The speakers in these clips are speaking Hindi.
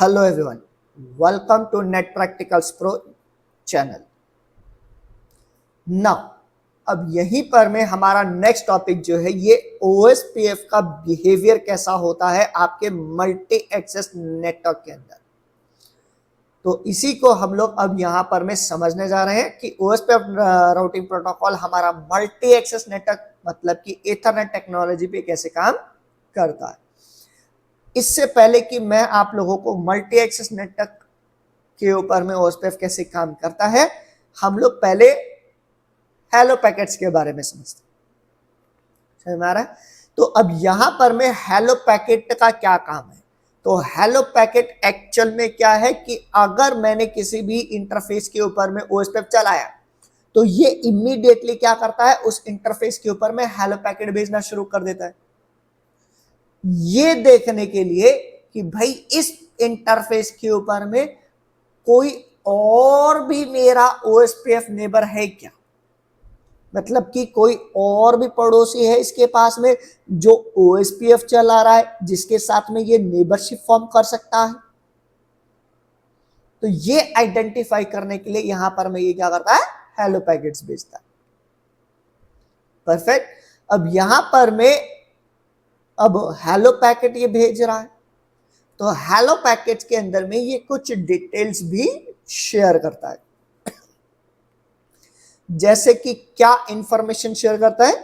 Hello everyone, welcome to net practicals pro channel. Now अब यहीं पर में हमारा नेक्स्ट टॉपिक जो है ये ओएसपीएफ का बिहेवियर कैसा होता है आपके मल्टी एक्सेस नेटवर्क के अंदर। तो इसी को हम लोग अब यहाँ पर में समझने जा रहे हैं कि ओएसपीएफ राउटिंग प्रोटोकॉल हमारा मल्टी एक्सेस नेटवर्क मतलब कि ईथरनेट टेक्नोलॉजी पे कैसे काम करता है। इससे पहले कि मैं आप लोगों को मल्टी एक्सेस नेटवर्क के ऊपर में ओएसपीएफ कैसे काम करता है, हम लोग पहले हेलो पैकेट्स के बारे में समझते हैं। समझ में आ रहा है? तो अब यहां पर में हेलो पैकेट का क्या काम है। तो हेलो पैकेट एक्चुअल में क्या है कि अगर मैंने किसी भी इंटरफेस के ऊपर में ओएसपीएफ चलाया तो ये इमीडिएटली क्या करता है, उस इंटरफेस के ऊपर में हेलो पैकेट भेजना शुरू कर देता है, ये देखने के लिए कि भाई इस इंटरफेस के ऊपर में कोई और भी मेरा ओएसपीएफ नेबर है क्या, मतलब कि कोई और भी पड़ोसी है इसके पास में जो ओएसपीएफ चला रहा है जिसके साथ में ये नेबरशिप फॉर्म कर सकता है। तो ये आइडेंटिफाई करने के लिए यहां पर मैं ये क्या करता है, हेलो पैकेट्स भेजता है। परफेक्ट। अब यहां पर मैं अब हेलो पैकेट ये भेज रहा है तो हेलो पैकेट के अंदर में ये कुछ डिटेल्स भी शेयर करता है। जैसे कि क्या इंफॉर्मेशन शेयर करता है,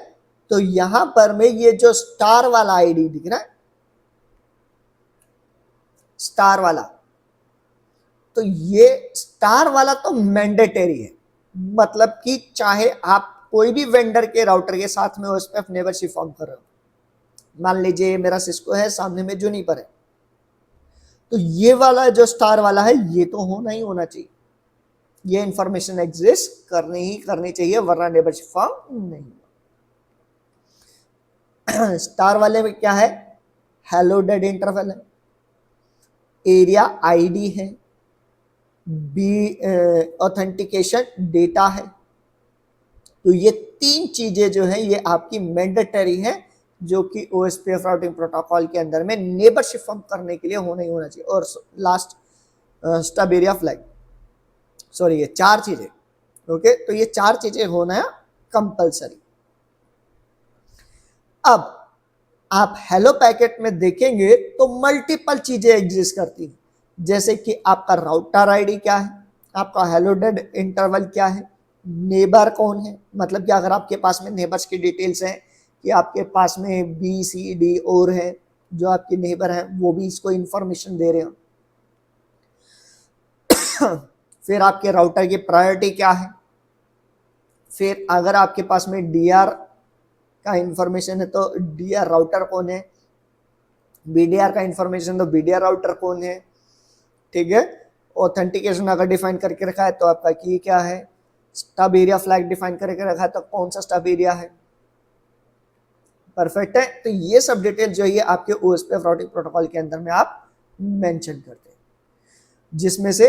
तो यहां पर में ये जो स्टार वाला आईडी दिख रहा है, स्टार वाला, तो ये स्टार वाला तो मैंडेटरी है, मतलब कि चाहे आप कोई भी वेंडर के राउटर के साथ में ओएसपीएफ नेबरशिप फॉर्म कर रहे हो, मान लीजिए मेरा सिस्को है, सामने में जूनिपर है, तो ये वाला जो स्टार वाला है ये तो होना ही होना चाहिए, ये इंफॉर्मेशन एग्जिस्ट करनी चाहिए, वरना नेबरशिप फॉर्म नहीं। स्टार वाले में क्या है, हेलो डेड इंटरवल है, एरिया आईडी है, बी ऑथेंटिकेशन डेटा है। तो ये तीन चीजें जो है ये आपकी मैंडेटरी है जो कि ओएसपीएफ राउटिंग प्रोटोकॉल के अंदर में नेबरशिप फॉर्म करने के लिए होना ही होना चाहिए। और last stub area flag, sorry ये चार चीजें, ओके, तो ये चार चीजें होना है कंपलसरी। अब आप हेलो पैकेट में देखेंगे तो मल्टीपल चीजें एग्जिस्ट करती हैं, जैसे कि आपका राउटर आईडी क्या है, आपका हेलो डेड इंटरवल क्या है, नेबर कौन है, मतलब कि अगर आपके पास में नेबर्स की डिटेल्स हैं कि आपके पास में बी सी डी और है जो आपके नेबर हैं वो भी इसको इंफॉर्मेशन दे रहे हो। फिर आपके राउटर की प्रायोरिटी क्या है, फिर अगर आपके पास में डीआर का इंफॉर्मेशन है तो डीआर राउटर कौन है, बीडीआर का इंफॉर्मेशन तो बीडीआर राउटर कौन है, ठीक है। ऑथेंटिकेशन अगर डिफाइन करके रखा है तो आपका की क्या है, स्टब एरिया फ्लैग डिफाइन करके रखा है तो कौन सा स्टब एरिया है। परफेक्ट है। तो ये सब डिटेल जो है आपके ओएसपीएफ राउटिंग प्रोटोकॉल के अंदर में आप मेंशन करते हैं, जिसमें से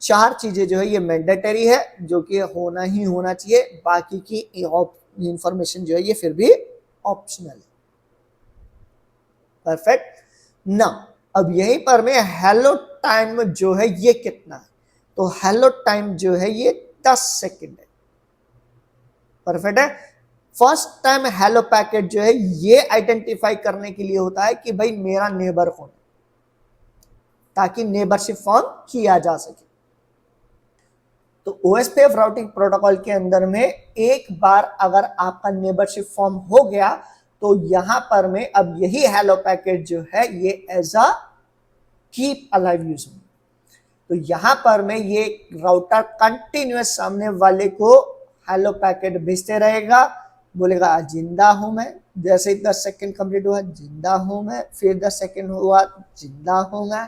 चार चीजें जो है ये मैंडेटरी है जो कि होना ही होना चाहिए, बाकी की इंफॉर्मेशन जो है ये फिर भी ऑप्शनल है। परफेक्ट ना। अब यहीं पर में हेलो टाइम जो है ये कितना है, तो हेलो टाइम जो है ये 10 सेकंड है। परफेक्ट है। फर्स्ट टाइम हेलो पैकेट जो है ये आइडेंटिफाई करने के लिए होता है कि भाई मेरा नेबर कौन है, ताकि नेबरशिप फॉर्म किया जा सके। तो ओएसपीएफ राउटिंग प्रोटोकॉल के अंदर में एक बार अगर आपका नेबरशिप फॉर्म हो गया तो यहां पर में अब यही हेलो पैकेट जो है ये as a keep alive use में, तो यहां पर में ये राउटर कंटिन्यूअस सामने वाले को हेलो पैकेट भेजते रहेगा, बोलेगा जिंदा हूं मैं, जैसे ही 10 सेकंड कंप्लीट हुआ जिंदा हूं मैं, फिर 10 सेकंड हुआ जिंदा हूं मैं,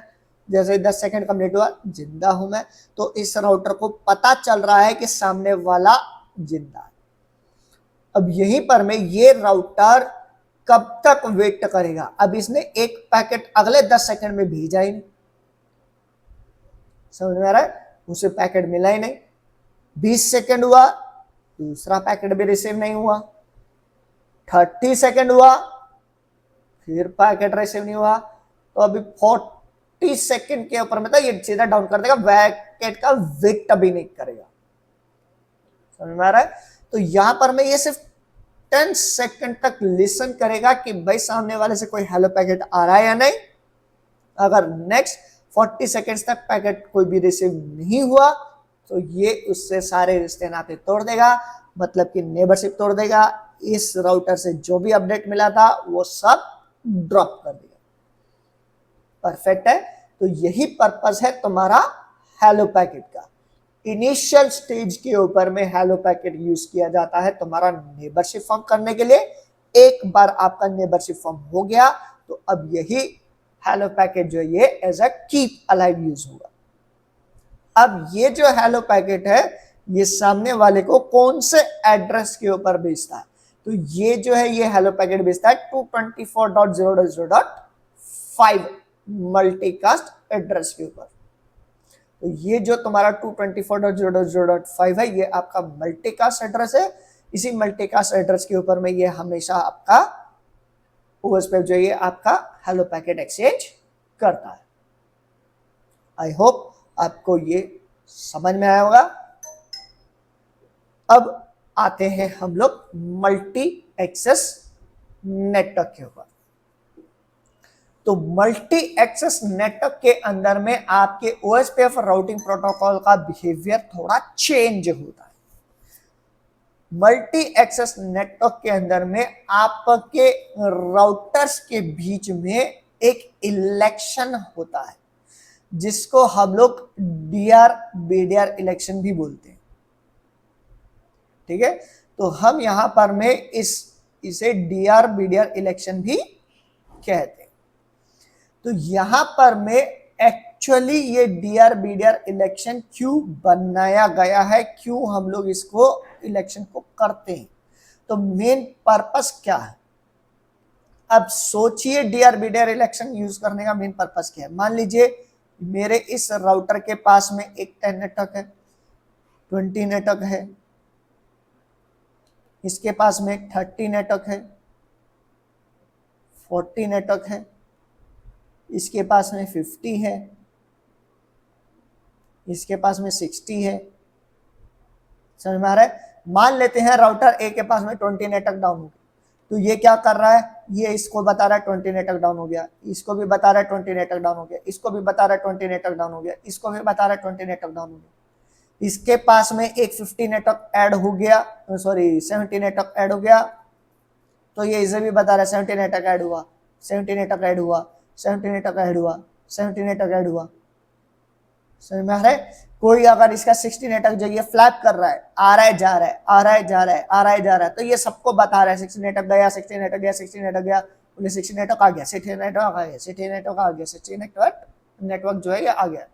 जैसे ही 10 सेकंड कंप्लीट हुआ जिंदा हूं मैं। तो इस राउटर को पता चल रहा है कि सामने वाला जिंदा है। अब यहीं पर में ये राउटर कब तक वेट करेगा, अब इसने एक पैकेट अगले 10 सेकंड में भेजा ही नहीं, समझ में आ रहा है, उसे पैकेट मिला ही नहीं। 20 सेकंड हुआ, दूसरा पैकेट भी रिसीव नहीं हुआ, 30 सेकंड हुआ, फिर पैकेट रिसीव नहीं हुआ, तो अभी 40 40 सेकंड के ऊपर में था, ये सीधा डाउन कर देगा, पैकेट का वेट भी नहीं करेगा। समझ में आ रहा है? तो यहां पर मैं ये सिर्फ 10 सेकंड तक लिसन करेगा कि भाई सामने वाले से कोई हेलो पैकेट आ रहा है या नहीं। अगर नेक्स्ट 40 सेकंड्स तक पैकेट कोई भी रिसीव नहीं हुआ तो ये उससे सारे रिश्ते नाते तोड़ देगा, मतलब कि नेबरशिप तोड़ देगा। इस राउटर से जो भी अपडेट मिला था वो सब ड्रॉप कर देगा। परफेक्ट है। तो यही पर्पस है तुम्हारा हेलो पैकेट का। इनिशियल स्टेज के ऊपर में हेलो पैकेट यूज किया जाता है तुम्हारा नेबरशिप फॉर्म करने के लिए। एक बार आपका नेबरशिप फॉर्म हो गया तो अब यही हेलो पैकेट जो ये as a keep alive use होगा। अब ये जो हेलो पैकेट है ये सामने वाले को कौन से एड्रेस के ऊपर भेजता है? तो ये जो है ये हेलो पैकेट भेजता है 224.0.0.5 मल्टीकास्ट एड्रेस के ऊपर। तो ये जो तुम्हारा 224.0.0.5 है ये आपका मल्टीकास्ट एड्रेस है। इसी मल्टीकास्ट एड्रेस के ऊपर में ये हमेशा आपका ओएसपीएफ जो ये आपका हेलो पैकेट एक्सचेंज करता है। आई होप आपको ये समझ में आया होगा। अब आते हैं हम लोग मल्टी एक्सेस नेटवर्क के ऊपर। तो मल्टी एक्सेस नेटवर्क के अंदर में आपके ओएसपीएफ राउटिंग प्रोटोकॉल का बिहेवियर थोड़ा चेंज होता है। मल्टी एक्सेस नेटवर्क के अंदर में आपके राउटर्स के बीच में एक इलेक्शन होता है जिसको हम लोग डीआर बीडीआर इलेक्शन भी बोलते हैं। ठीक है, तो हम यहां पर में इसे डीआर बीडीआर इलेक्शन भी कहते हैं। तो यहां पर में एक्चुअली ये डीआर बीडीआर इलेक्शन क्यों बनाया गया है, क्यों हम लोग इसको इलेक्शन को करते हैं, तो मेन पर्पस क्या है? अब सोचिए डीआर बीडीआर इलेक्शन यूज करने का मेन पर्पस क्या है। मान लीजिए मेरे इस राउटर के पास में एक 10 नेटवर्क है, 20 नेटवर्क है, इसके पास में 30 नेटवर्क है, 40 नेटवर्क है, इसके पास में 50 है, इसके पास में 60 है। समझ में आ रहा है? मान लेते हैं राउटर ए के पास में 20 नेटवर्क डाउन हो गया, तो ये क्या कर रहा है, ये इसको बता रहा है 20 नेटवर्क डाउन हो गया, इसको भी बता रहा है 20 नेटवर्क डाउन हो गया, इसको भी बता रहा है 20 नेटवर्क डाउन हो गया, इसको भी बता रहा है 20 नेटवर्क डाउन हो गया। इसके पास में एक 50 नेटवर्क ऐड हो गया, सॉरी 70 नेटवर्क ऐड हो गया, तो ये इसे भी बता रहा है 70 नेटवर्क ऐड हुआ, 70 नेटवर्क ऐड हुआ, 70 नेटवर्क ऐड हुआ, 70 नेटवर्क ऐड हुआ। समझ में आ रहा है? कोई अगर इसका 60 नेटवर्क जो ये फ्लैप कर रहा है, आ रहा है जा रहा है, आ रहा है जा रहा है, आ रहा है जा रहा है, तो ये सबको बता रहा है 60 नेटवर्क गया, 60 नेटवर्क गया, 60 नेटवर्क गया, बोले 60 नेटवर्क आ गया, 60 नेटवर्क आ गया, 60 नेटवर्क आ गया, 60 नेटवर्क जो है ये आ गया।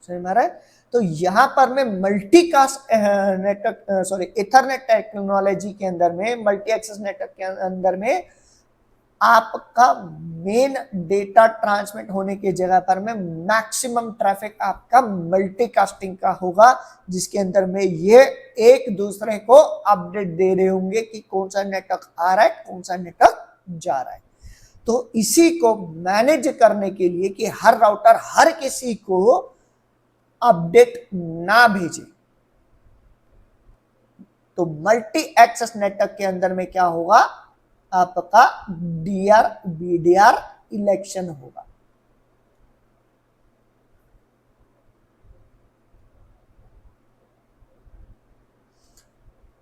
समझ में आ रहा है? तो यहां पर मैं multicast network sorry Ethernet technology के अंदर में, मल्टी एक्सेस नेटवर्क के अंदर में आपका मेन डेटा ट्रांसमिट होने की जगह पर में मैक्सिमम ट्रैफिक आपका मल्टीकास्टिंग का होगा, जिसके अंदर में ये एक दूसरे को अपडेट दे रहे होंगे कि कौन सा नेटवर्क आ रहा है, कौन सा नेटवर्क जा रहा है। तो इसी को मैनेज करने के लिए कि हर राउटर हर किसी को अपडेट ना भेजे, तो मल्टी एक्सेस नेटवर्क के अंदर में क्या होगा, आपका डीआर बीडीआर इलेक्शन होगा।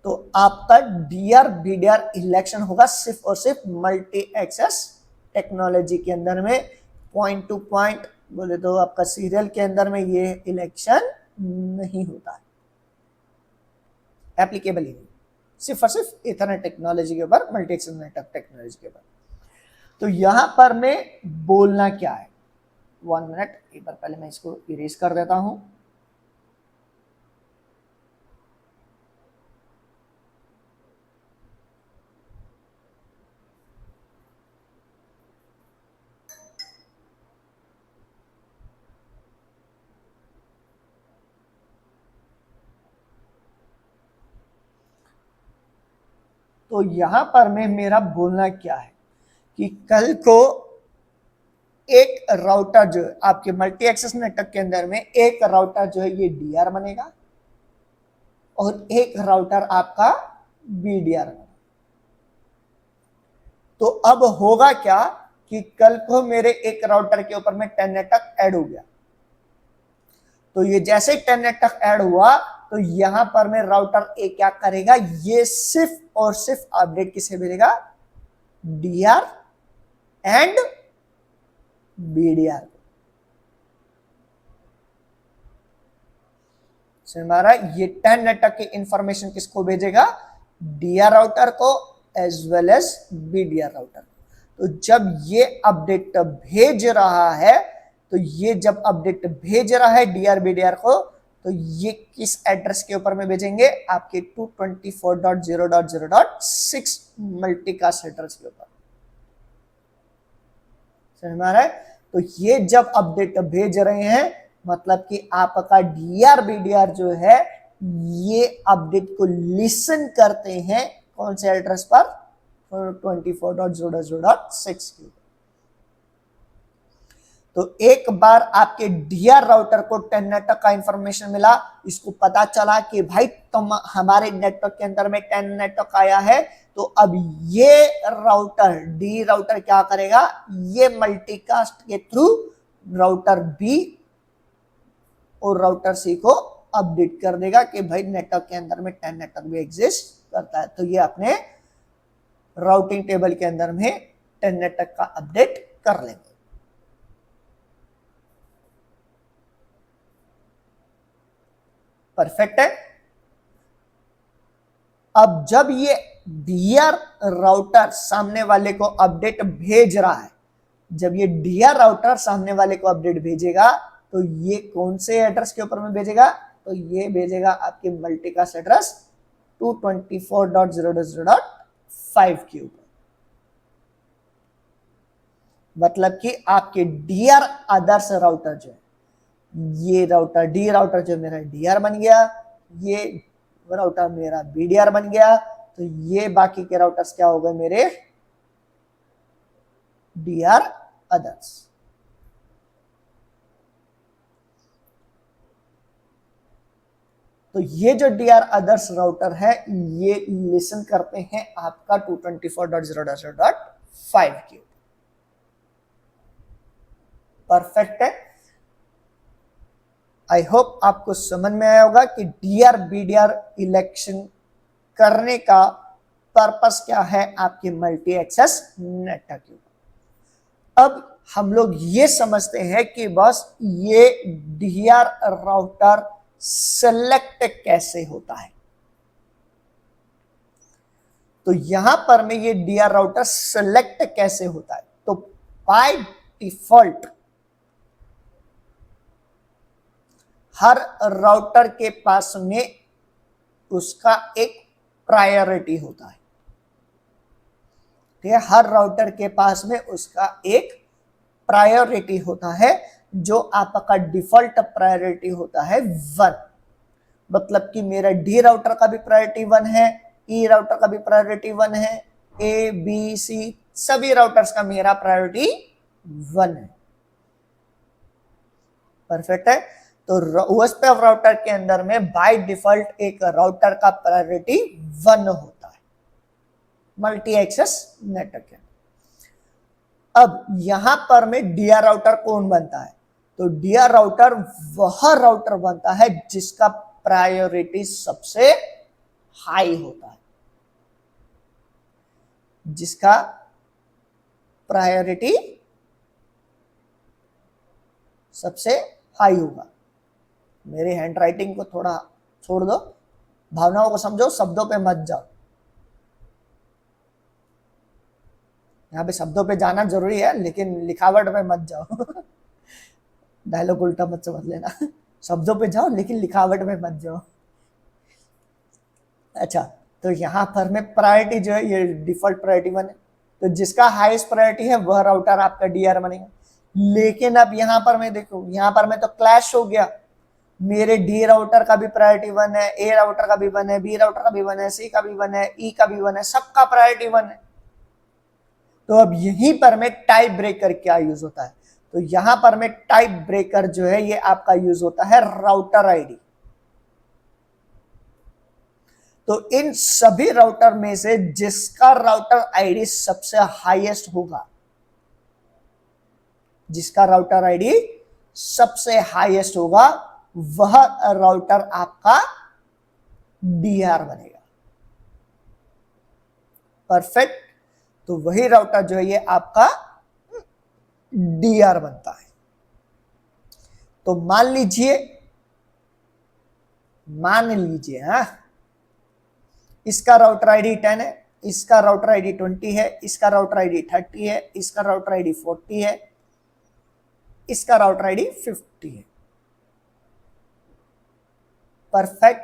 तो आपका डीआर बीडीआर इलेक्शन होगा सिर्फ और सिर्फ मल्टी एक्सेस टेक्नोलॉजी के अंदर में। पॉइंट टू पॉइंट बोले तो आपका सीरियल के अंदर में ये इलेक्शन नहीं होता है, एप्लीकेबल ही नहीं, सिर्फ और सिर्फ इथरनेट टेक्नोलॉजी के ऊपर, मल्टी एक्सेस नेटवर्क टेक्नोलॉजी के ऊपर। तो यहां पर मैं बोलना क्या है, 1 मिनट, एक बार पहले मैं इसको इरेज कर देता हूं। तो यहां पर मैं मेरा बोलना क्या है कि कल को एक राउटर जो है आपके मल्टी एक्सेस नेटवर्क के अंदर में, एक राउटर जो है ये डीआर बनेगा और एक राउटर आपका बीडीआर बनेगा। तो अब होगा क्या कि कल को मेरे एक राउटर के ऊपर में 10 नेटवर्क ऐड हो गया, तो ये जैसे ही 10 नेटवर्क ऐड हुआ तो यहां पर मैं राउटर ए क्या करेगा, ये सिर्फ और सिर्फ अपडेट किसे भेजेगा, डीआर एंड बीडीआर। हमारा ये 10 नेटवर्क की इंफॉर्मेशन किसको भेजेगा, डीआर राउटर को as well as BDR router. तो जब ये अपडेट भेज रहा है, तो ये जब अपडेट भेज रहा है डीआर बीडीआर को, तो ये किस एड्रेस के ऊपर में भेजेंगे, आपके 224.0.0.6 मल्टीकास्ट एड्रेस के ऊपर। समझ में आ रहा है? तो ये जब अपडेट भेज रहे हैं मतलब कि आपका डीआर बीडीआर जो है ये अपडेट को लिसन करते हैं कौन से एड्रेस पर, 24.0.0.6 के। तो एक बार आपके डीआर राउटर को 10 नेटवर्क का इंफॉर्मेशन मिला, इसको पता चला कि भाई तुम हमारे नेटवर्क के अंदर में 10 नेटवर्क आया है, तो अब ये राउटर डी राउटर क्या करेगा, ये मल्टीकास्ट के थ्रू राउटर बी और राउटर सी को अपडेट कर देगा कि भाई नेटवर्क के अंदर में 10 नेटवर्क भी एग्जिस्ट करता है। तो ये अपने राउटिंग टेबल के अंदर में 10 नेटवर्क का अपडेट कर लेंगे। परफेक्ट है। अब जब ये डीआर राउटर सामने वाले को अपडेट भेज रहा है, जब ये डीआर राउटर सामने वाले को अपडेट भेजेगा तो ये कौन से एड्रेस के ऊपर में भेजेगा, तो ये भेजेगा आपके मल्टीकास्ट एड्रेस 224.0.0.5 के ऊपर। मतलब कि आपके डीआर आदर्श राउटर जो है, ये राउटर डी राउटर जो मेरा डीआर बन गया, ये राउटर मेरा बीडीआर बन गया, तो ये बाकी के राउटर्स क्या हो गए मेरे डीआर अदर्स। तो ये जो डीआर अदर्स राउटर है ये लिसन करते हैं आपका 224.0.0.5 के। परफेक्ट है। आई होप आपको समझ में आया होगा कि डीआर बीडीआर इलेक्शन करने का पर्पस क्या है आपके मल्टी एक्सेस नेटवर्क के। अब हम लोग ये समझते हैं कि बस ये डीआर राउटर सेलेक्ट कैसे होता है। तो यहां पर में ये डीआर राउटर सेलेक्ट कैसे होता है, तो बाय डिफॉल्ट हर राउटर के पास में उसका एक प्रायोरिटी होता है। ठीक है, हर राउटर के पास में उसका एक प्रायोरिटी होता है, जो आपका डिफॉल्ट प्रायोरिटी होता है 1। मतलब कि मेरा डी राउटर का भी प्रायोरिटी 1 है, ई राउटर का भी प्रायोरिटी 1 है, ए बी सी सभी राउटर्स का मेरा प्रायोरिटी 1 है। परफेक्ट है। तो ओएसपीएफ राउटर के अंदर में बाय डिफॉल्ट एक राउटर का प्रायोरिटी 1 होता है मल्टी एक्सेस नेटवर्क के। अब यहां पर में डीआर राउटर कौन बनता है, तो डीआर राउटर वह राउटर बनता है जिसका प्रायोरिटी सबसे हाई होता है, जिसका प्रायोरिटी सबसे हाई होगा। मेरी हैंड राइटिंग को थोड़ा छोड़ दो, भावनाओं को समझो, शब्दों पे मत जाओ। यहाँ पे शब्दों पे जाना जरूरी है लेकिन लिखावट पे मत जाओ। डायलॉग उल्टा मत समझ लेना। शब्दों पे जाओ लेकिन लिखावट में मत जाओ। अच्छा, तो यहाँ पर में प्रायोरिटी जो है ये डिफॉल्ट प्रायोरिटी 1 है, तो जिसका हाईएस्ट प्रायोरिटी है वह राउटर आपका डीआर बनेगा। लेकिन अब यहाँ पर मैं देखो, यहाँ पर मैं तो क्लैश हो गया, मेरे डी राउटर का भी प्रायोरिटी 1 है, ए राउटर का भी 1 है, बी राउटर का भी 1 है, सी का भी 1 है, ई का भी 1 है, सबका प्रायोरिटी 1 है। तो अब यहीं पर में टाई ब्रेकर क्या यूज होता है, तो यहां पर में टाइप ब्रेकर जो है ये आपका यूज होता है राउटर आईडी। तो इन सभी राउटर में से जिसका राउटर आईडी सबसे हाईएस्ट होगा, जिसका राउटर आईडी सबसे हाईएस्ट होगा, वह राउटर आपका डीआर बनेगा। परफेक्ट। तो वही राउटर जो है ये आपका डीआर बनता है। तो मान लीजिए हाँ, इसका राउटर आईडी 10 है, इसका राउटर आईडी 20 है, इसका राउटर आईडी 30 है, इसका राउटर आईडी 40 है, इसका राउटर आईडी 50 है। परफेक्ट।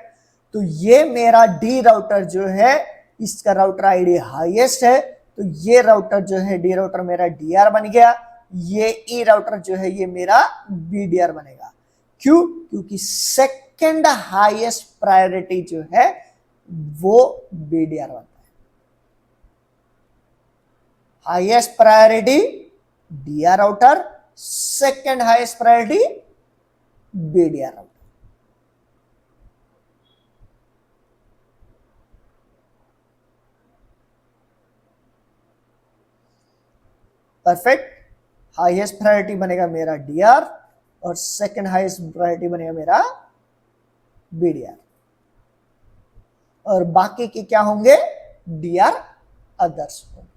तो ये मेरा डी राउटर जो है, इसका राउटर आईडी हाईएस्ट है, तो ये राउटर जो है डी राउटर मेरा डीआर बन गया। ये ई राउटर जो है ये मेरा बीडीआर बनेगा। क्यों? क्योंकि सेकंड हाईएस्ट प्रायोरिटी जो है वो बीडीआर बनता है। Highest priority DR router, second highest priority BDR router. Perfect. Highest priority बनेगा मेरा डीआर और सेकंड हाईएस्ट प्रायोरिटी बनेगा मेरा बीडीआर, और बाकी के क्या होंगे? डीआर अदर्स होंगे।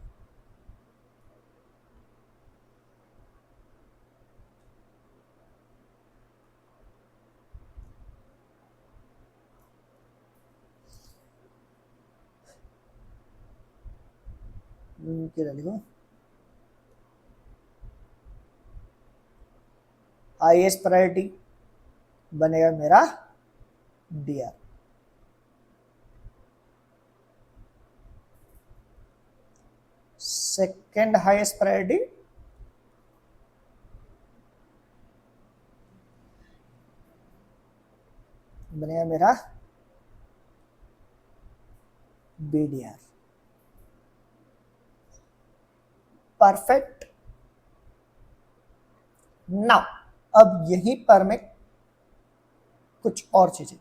देखो, हाईएस्ट प्रायोरिटी बनेगा मेरा डीआर, सेकंड हाईएस्ट प्रायोरिटी बनेगा मेरा बीडीआर। परफेक्ट। नाउ अब यहीं पर मैं कुछ और चीजें,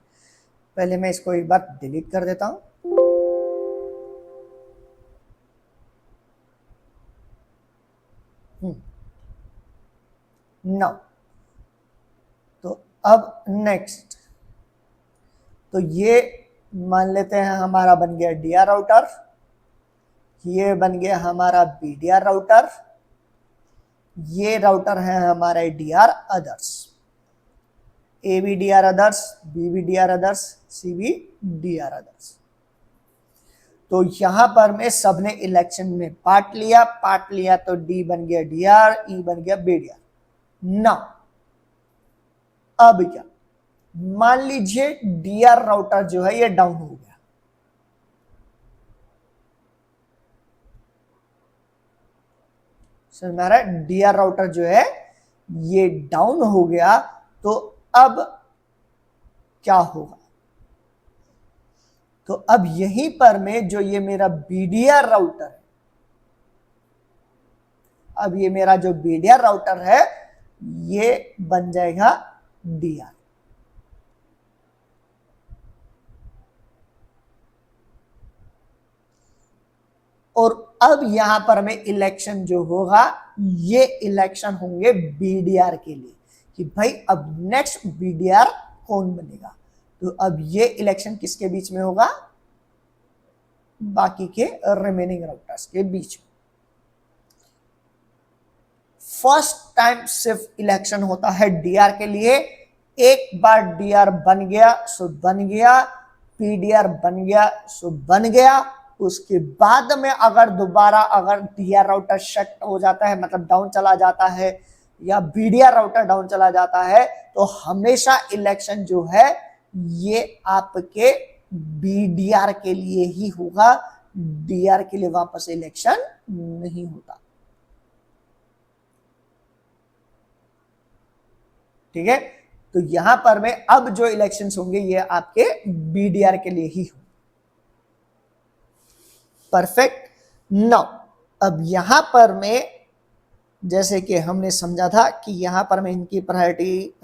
पहले मैं इसको एक बार डिलीट कर देता हूं। नाउ तो अब नेक्स्ट, तो ये मान लेते हैं हमारा बन गया डीआर राउटर, ये बन गया हमारा बीडीआर राउटर, ये राउटर है हमारा DR others, A B DR others, B B DR others, C B DR others. तो यहां पर में सबने इलेक्शन में पार्ट लिया तो डी बन गया डीआर, ई बन गया बीडीआर। ना अब क्या, मान लीजिए डीआर राउटर जो है ये डाउन हो गया, हमारा डीआर राउटर जो है ये डाउन हो गया, तो अब क्या होगा? तो अब यहीं पर में जो ये मेरा बीडीआर राउटर है, अब ये मेरा जो बीडीआर राउटर है ये बन जाएगा डीआर। और अब यहां पर में इलेक्शन जो होगा, ये इलेक्शन होंगे बीडीआर के लिए कि भाई अब नेक्स्ट बीडीआर कौन बनेगा। तो अब ये इलेक्शन किसके बीच में होगा? बाकी के रिमेनिंग राउटर्स के बीच में। फर्स्ट टाइम सिर्फ इलेक्शन होता है डीआर के लिए। एक बार डीआर बन गया सो बन गया, पीडीआर बन गया सो बन गया। उसके बाद में अगर दोबारा अगर डीआर राउटर शट हो जाता है, मतलब डाउन चला जाता है, या बीडीआर राउटर डाउन चला जाता है, तो हमेशा इलेक्शन जो है ये आपके बीडीआर के लिए ही होगा, डीआर के लिए वापस इलेक्शन नहीं होता। ठीक है, तो यहां पर में अब जो इलेक्शंस होंगे ये आपके बीडीआर के लिए ही होंगे। परफेक्ट। नाउ अब यहां पर में जैसे कि हमने समझा था कि यहाँ पर मैं इनकी प्रायोरिटी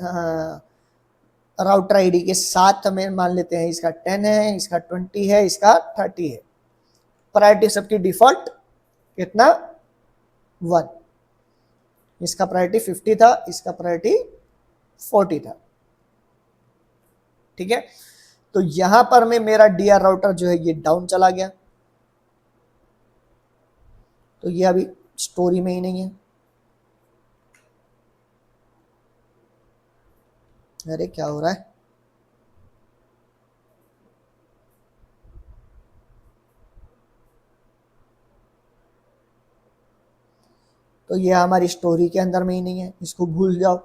राउटर आईडी के साथ में मान लेते हैं, इसका 10 है, इसका 20 है, इसका 30 है। प्रायोरिटी सबकी डिफॉल्ट कितना 1, इसका प्रायोरिटी 50 था, इसका प्रायोरिटी 40 था। ठीक है, तो यहां पर में मेरा डीआर राउटर जो है ये डाउन चला गया, तो ये अभी स्टोरी में ही नहीं है। अरे क्या हो रहा है, तो ये हमारी स्टोरी के अंदर में ही नहीं है, इसको भूल जाओ।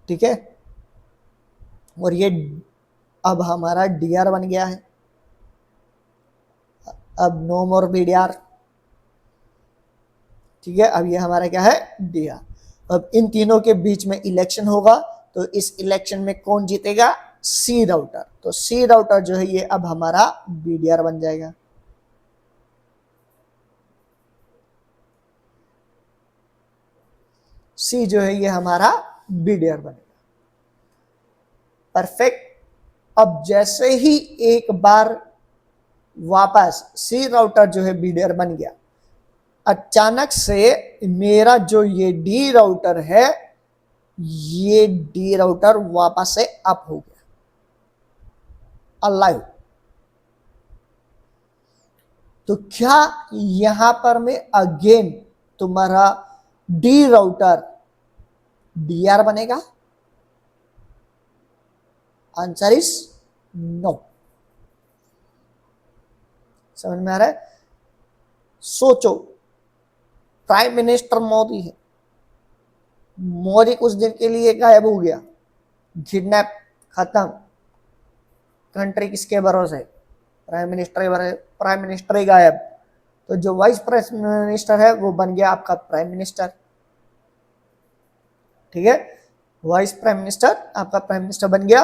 ठीक है, और ये अब हमारा डीआर बन गया है, अब नो मोर बीडीआर। ठीक है, अब ये हमारा क्या है डीआर। अब इन तीनों के बीच में इलेक्शन होगा, तो इस इलेक्शन में कौन जीतेगा, सी राउटर। तो सी राउटर जो है ये अब हमारा बीडीआर बन जाएगा। सी जो है ये हमारा बीडीआर बनेगा। परफेक्ट। अब जैसे ही एक बार वापस सी राउटर जो है बीडीआर बन गया, अचानक से मेरा जो ये डी राउटर है, ये डी राउटर वापस से अप हो गया, अलाइव। तो क्या यहां पर में अगेन तुम्हारा डी राउटर डीआर बनेगा? Answer is no. समझ में आ रहा है? सोचो, प्राइम मिनिस्टर मोदी है, मोदी कुछ दिन के लिए गायब हो गया, किडनैप, खत्म, कंट्री किसके भरोसे, प्राइम मिनिस्टर ही गायब, तो जो वाइस प्राइम मिनिस्टर है वो बन गया आपका प्राइम मिनिस्टर। ठीक है, वाइस प्राइम मिनिस्टर आपका प्राइम मिनिस्टर बन गया।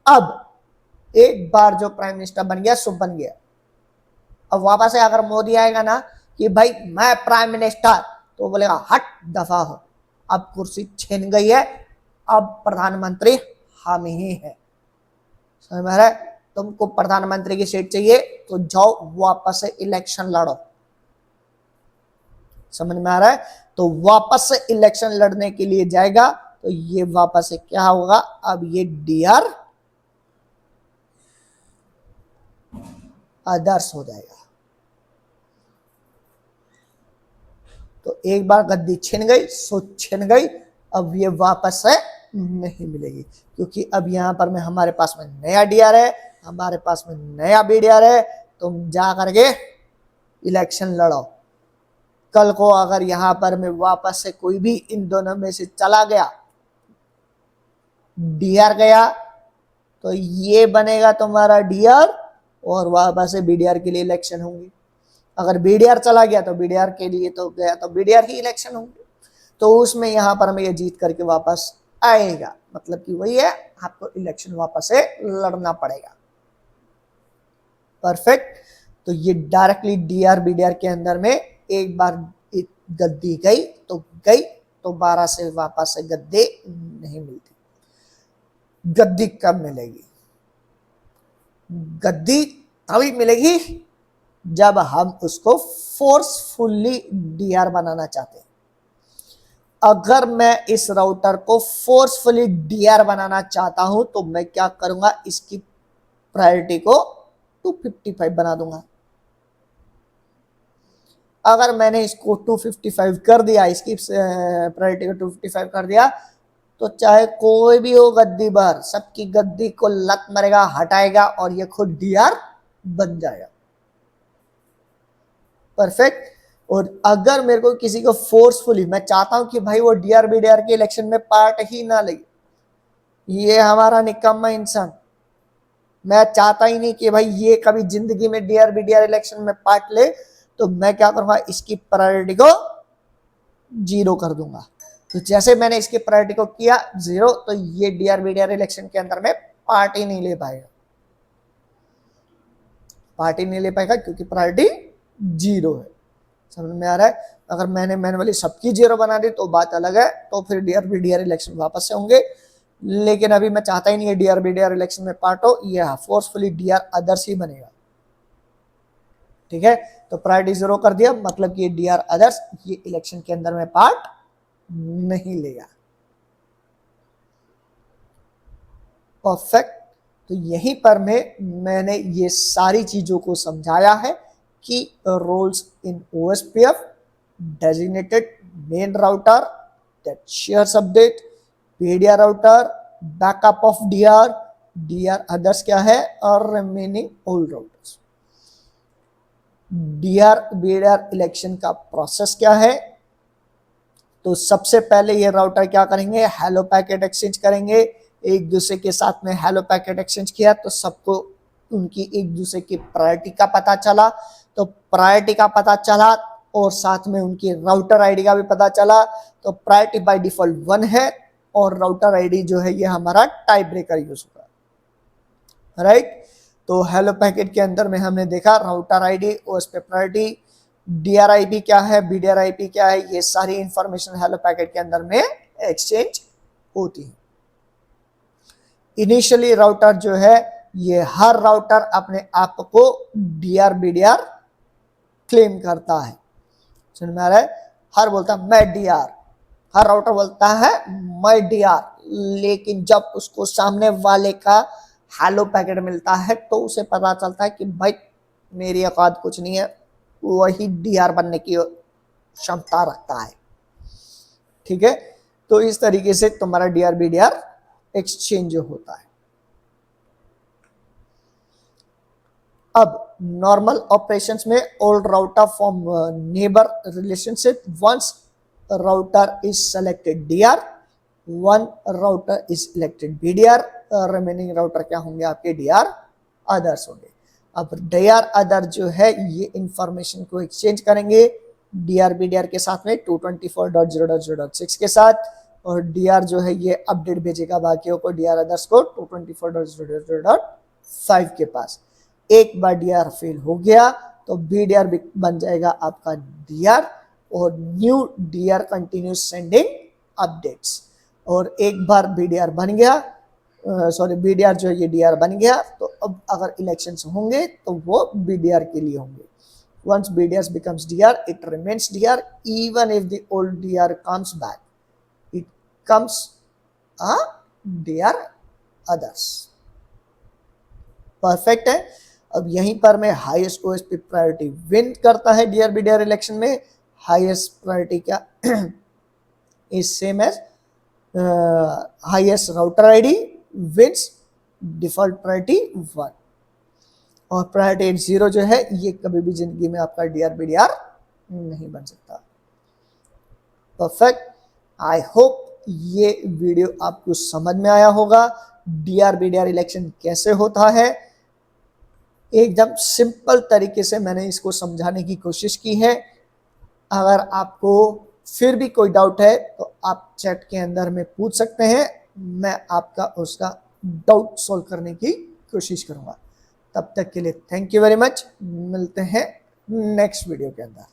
अब एक बार जो प्राइम मिनिस्टर बन गया सो बन गया। अब वापस से अगर मोदी आएगा ना कि भाई मैं प्राइम मिनिस्टर, तो बोलेगा हट दफा हो, अब कुर्सी छीन गई है, अब प्रधानमंत्री हम ही है। समझ में आ रहा है? तुमको प्रधानमंत्री की सीट चाहिए तो जाओ वापस से इलेक्शन लड़ो। समझ में आ रहा है? तो वापस से इलेक्शन लड़ने के लिए जाएगा, तो ये वापस से क्या होगा, अब ये डीआर आदर्श हो जाएगा। तो एक बार गद्दी छिन गई सो छिन गई, अब ये वापस से नहीं मिलेगी, क्योंकि अब यहां पर में हमारे पास में नया डीआर है, हमारे पास में नया बीडीआर है। तुम जा करके इलेक्शन लड़ो। कल को अगर यहां पर में वापस से कोई भी इन दोनों में से चला गया, डीआर गया, तो ये बनेगा तुम्हारा डीआर और वापस से बीडीआर के लिए इलेक्शन होंगे। अगर बीडीआर चला गया तो बीडीआर के लिए तो गया, तो बीडीआर ही इलेक्शन होंगे। तो उसमें यहां पर हमें ये जीत करके वापस आएगा, मतलब कि वही है, आपको इलेक्शन वापस से लड़ना पड़ेगा। परफेक्ट। तो ये डायरेक्टली डीआर बीडीआर के अंदर में एक बार गद्दी गई, तो दोबारा से वापस से गद्दी नहीं मिलती। गद्दी कब मिलेगी? गद्दी तभी मिलेगी जब हम उसको फोर्सफुली डीआर बनाना चाहते हैं। अगर मैं इस राउटर को फोर्सफुली डीआर बनाना चाहता हूं तो मैं क्या करूंगा, इसकी प्रायोरिटी को 255 बना दूंगा। अगर मैंने इसको 255 कर दिया, इसकी प्रायोरिटी को 255 कर दिया, तो चाहे कोई भी हो गद्दी बार, सबकी गद्दी को लत मरेगा, हटाएगा और ये खुद डीआर बन जाएगा। परफेक्ट। और अगर मेरे को किसी को फोर्सफुली, मैं चाहता हूं कि भाई वो डीआर बीडीआर के इलेक्शन में पार्ट ही ना ले, ये हमारा निकम्मा इंसान, मैं चाहता ही नहीं कि भाई ये कभी जिंदगी में डीआर बीडीआर इलेक्शन में पार्ट ले, तो मैं क्या करूंगा, इसकी प्रायोरिटी को 0 कर दूंगा। तो जैसे मैंने इसकी प्रायोरिटी को किया 0, तो ये डीआर बीडीआर इलेक्शन के अंदर में पार्ट ही नहीं ले पाएगा, क्योंकि प्रायोरिटी 0 है। समझ में आ रहा है। अगर मैंने मैनुअली सबकी 0 बना दी तो बात अलग है, तो फिर DRBDR इलेक्शन वापस से होंगे, लेकिन अभी मैं चाहता ही नहीं है DRBDR इलेक्शन में पार्ट हो, यह फोर्सफुली DR अदर्स ही बनेगा। ठीक है, तो प्रायोरिटी 0 कर दिया, मतलब कि DR अदर्स ये इलेक्शन के अंदर में पार्ट नहीं लेगा। परफेक्ट। तो यहीं पर मैंने ये सारी चीजों को समझाया है कि roles in OSPF, designated main router that shares update, PDR router, backup of DR others क्या है, और remaining old routers. DRBDR election का प्रोसेस क्या है, तो सबसे पहले ये राउटर क्या करेंगे, हेलो पैकेट एक्सचेंज करेंगे, एक दूसरे के साथ में हेलो पैकेट एक्सचेंज किया तो सबको उनकी एक दूसरे की प्रायोरिटी का पता चला, तो प्रायोरिटी का पता चला और साथ में उनकी राउटर आईडी का भी पता चला, तो प्रायोरिटी बाय डिफॉल्ट 1 है और राउटर आईडी जो है ये हमारा टाई ब्रेकर यूज होगा, राइट। तो हेलो पैकेट के अंदर में हमने देखा router ID, OSPF priority, DRIP क्या है, BDRIP क्या है, ये सारी इंफॉर्मेशन हेलो पैकेट के अंदर में एक्सचेंज होती है। इनिशियली राउटर जो है ये हर राउटर अपने आप को DRBDR क्लेम करता है, समझ में आ रहा है। हर बोलता है मैं DR, हर राउटर बोलता है मैं DR, लेकिन जब उसको सामने वाले का हेलो पैकेट मिलता है तो उसे पता चलता है कि भाई मेरी औकात कुछ नहीं है, वही DR बनने की क्षमता रखता है। ठीक है, तो इस तरीके से तुम्हारा DRBDR एक्सचेंज होता है। अब नॉर्मल ऑपरेशंस में old router form neighbour relationship, once router is selected DR, one router is elected BDR, remaining router क्या होंगे आपके DR अदर्स होंगे। अब DR अदर जो है ये इंफॉर्मेशन को एक्सचेंज करेंगे DRBDR के साथ में 224.0.0.6 के साथ, और DR जो है ये अपडेट भेजेगा बाकियों को, DR अदर्स को 224.0.0.5 के पास। एक बार DR फेल हो गया तो BDR बन जाएगा आपका DR, और new DR continuous sending updates. और एक बार BDR बन गया, BDR जो है ये DR बन गया, तो अब अगर इलेक्शंस होंगे तो वो BDR के लिए होंगे। Once BDR becomes DR, it remains DR even if the old DR comes back. It comes a DR others. Perfect है। अब यहीं पर मैं हाईएस्ट OSP प्रायोरिटी विन करता है DRBDR इलेक्शन में। हाईएस्ट प्रायोरिटी क्या is same as highest router ID wins default priority 1, और प्रायोरिटी 0 जो है ये कभी भी जिंदगी में आपका DRBDR नहीं बन सकता। परफेक्ट। आई होप ये वीडियो आपको समझ में आया होगा। DRBDR इलेक्शन कैसे होता है, एकदम सिंपल तरीके से मैंने इसको समझाने की कोशिश की है। अगर आपको फिर भी कोई डाउट है तो आप चैट के अंदर में पूछ सकते हैं, मैं आपका उसका डाउट सॉल्व करने की कोशिश करूंगा। तब तक के लिए थैंक यू वेरी मच, मिलते हैं नेक्स्ट वीडियो के अंदर।